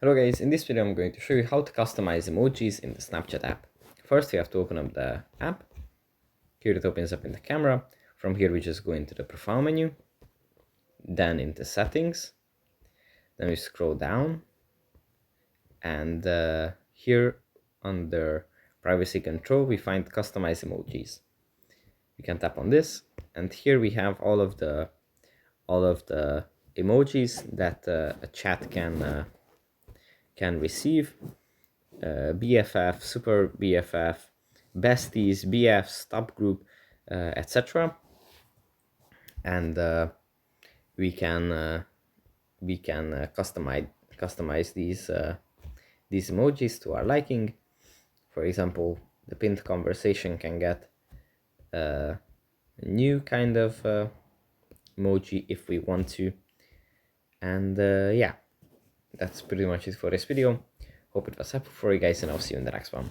Hello guys, in this video I'm going to show you how to customize emojis in the Snapchat app. First we have to open up the app. Here it opens up in the camera. From here we just go into the profile menu, then into settings, then we scroll down, and here under privacy control we find customize emojis. We can tap on this, and here we have all of the emojis that a chat can receive. BFF, Super BFF, Besties, BF, Stop Group, etc. And we can customize these emojis to our liking. For example, the pinned conversation can get a new kind of emoji if we want to. And yeah, that's pretty much it for this video. Hope it was helpful for you guys, and I'll see you in the next one.